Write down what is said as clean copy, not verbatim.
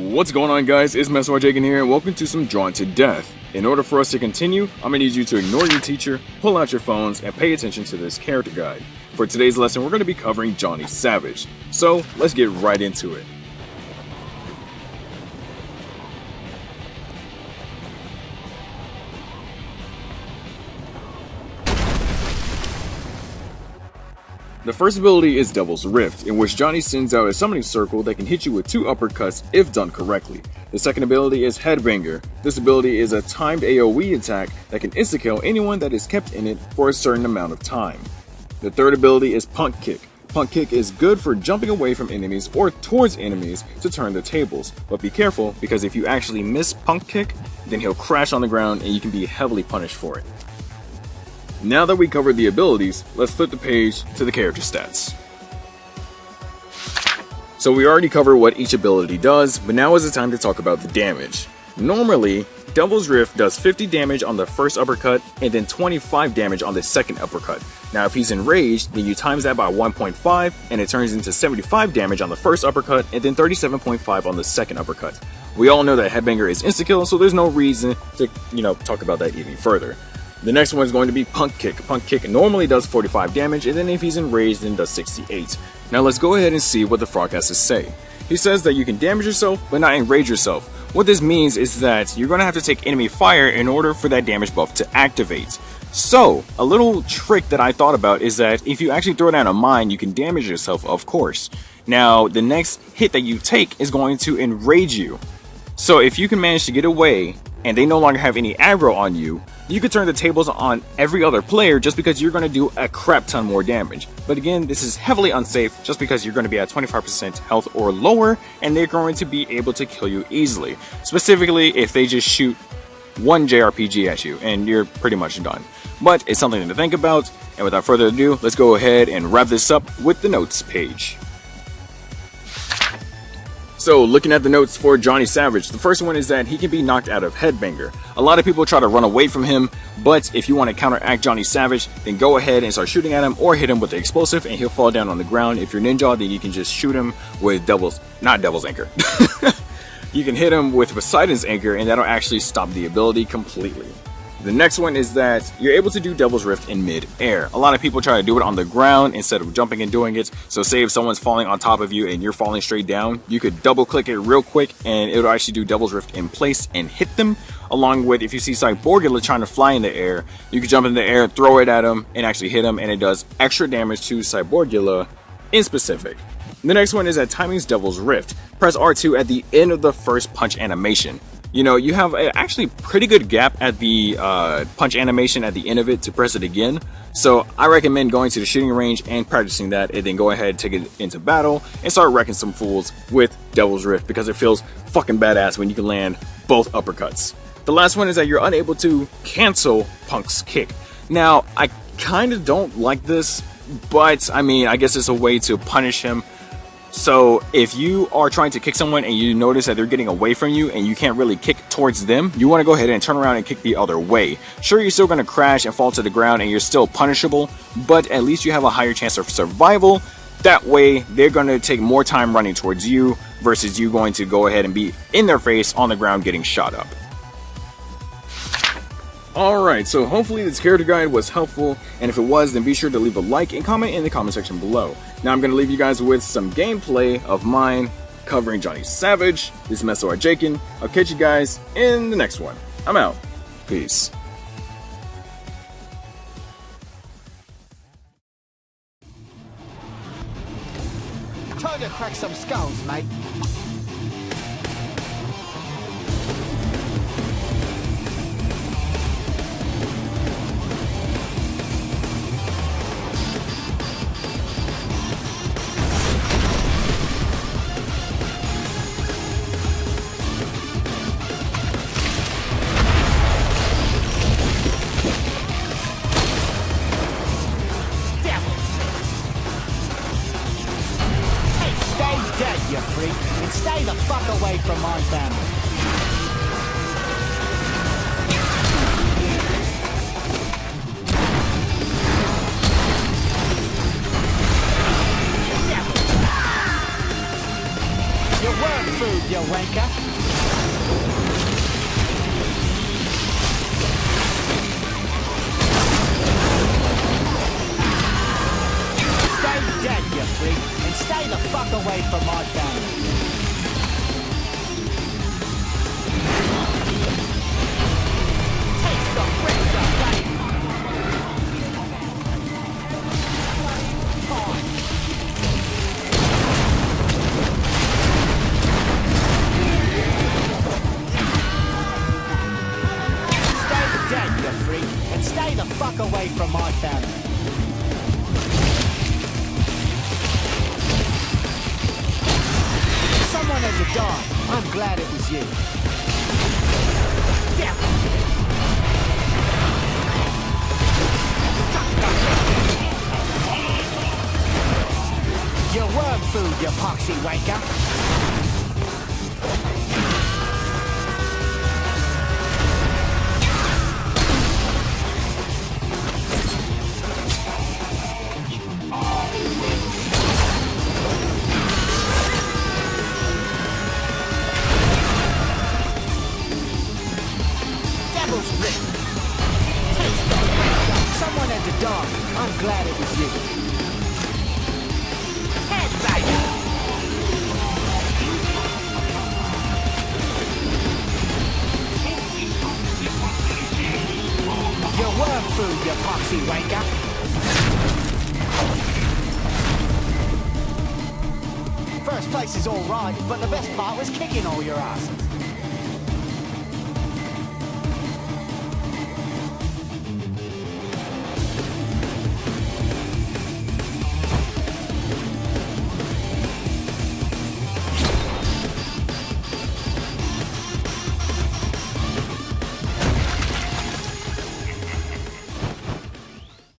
What's going on, guys? It's Metsu here, and welcome to some Drawn to Death. In order for us to continue, I'm going to need you to ignore your teacher, pull out your phones, and pay attention to this character guide. For today's lesson, we're going to be covering Johnny Savage. So, let's get right into it. The first ability is Devil's Rift, in which Johnny sends out a summoning circle that can hit you with 2 uppercuts if done correctly. The second ability is Headbanger. This ability is a timed AoE attack that can insta-kill anyone that is kept in it for a certain amount of time. The third ability is Punk Kick. Punk Kick is good for jumping away from enemies or towards enemies to turn the tables, but be careful because if you actually miss Punk Kick, then he'll crash on the ground and you can be heavily punished for it. Now that we covered the abilities, let's flip the page to the character stats. So we already covered what each ability does, but now is the time to talk about the damage. Normally, Devil's Rift does 50 damage on the first uppercut and then 25 damage on the second uppercut. Now if he's enraged, then you times that by 1.5 and it turns into 75 damage on the first uppercut and then 37.5 on the second uppercut. We all know that Headbanger is insta-kill, so there's no reason to, talk about that even further. The next one is going to be Punk Kick. Punk Kick normally does 45 damage, and then if he's enraged, then does 68. Now let's go ahead and see what the frog has to say. He says that you can damage yourself, but not enrage yourself. What this means is that you're going to have to take enemy fire in order for that damage buff to activate. So, a little trick that I thought about is that if you actually throw down a mine, you can damage yourself, of course. Now, the next hit that you take is going to enrage you. So if you can manage to get away, and they no longer have any aggro on you, you could turn the tables on every other player just because you're going to do a crap ton more damage. But again, this is heavily unsafe just because you're going to be at 25% health or lower, and they're going to be able to kill you easily. Specifically, if they just shoot one JRPG at you, and you're pretty much done. But it's something to think about, and without further ado, let's go ahead and wrap this up with the notes page. So, looking at the notes for Johnny Savage, the first one is that he can be knocked out of Headbanger. A lot of people try to run away from him, but if you want to counteract Johnny Savage, then go ahead and start shooting at him or hit him with the explosive and he'll fall down on the ground. If you're Ninja, then you can just shoot him with not Devil's Anchor. You can hit him with Poseidon's Anchor and that'll actually stop the ability completely. The next one is that you're able to do Devil's Rift in mid-air. A lot of people try to do it on the ground instead of jumping and doing it. So say if someone's falling on top of you and you're falling straight down, you could double click it real quick and it'll actually do Devil's Rift in place and hit them. Along with if you see Cyborgula trying to fly in the air, you can jump in the air, throw it at them and actually hit them, and it does extra damage to Cyborgula in specific. The next one is that timing's Devil's Rift. Press R2 at the end of the first punch animation. You have actually pretty good gap at the punch animation at the end of it to press it again. So I recommend going to the shooting range and practicing that, and then go ahead, take it into battle, and start wrecking some fools with Devil's Rift because it feels fucking badass when you can land both uppercuts. The last one is that you're unable to cancel Punk's kick. Now, I kind of don't like this, but I guess it's a way to punish him. So if you are trying to kick someone and you notice that they're getting away from you and you can't really kick towards them, you want to go ahead and turn around and kick the other way. Sure, you're still going to crash and fall to the ground and you're still punishable, but at least you have a higher chance of survival. That way, they're going to take more time running towards you versus you going to go ahead and be in their face on the ground getting shot up. Alright, so hopefully this character guide was helpful, and if it was, then be sure to leave a like and comment in the comment section below. Now I'm going to leave you guys with some gameplay of mine covering Johnny Savage. This is Metsu. I'll catch you guys in the next one. I'm out. Peace. Time to crack some skulls, mate. Dead, you freak, and stay the fuck away from my family. You weren't food, you wanker. Stay dead, you freak, and stay the fuck away from my family. Taste the rest of that. Dead, you freak, and stay the fuck away from my family. Someone had to die. I'm glad it was you. Damn. You're worm food, you poxy wanker. Someone had to die. I'm glad it was you. Headbite! You're worm food, you poxy wanker. First place is all right, but the best part was kicking all your asses.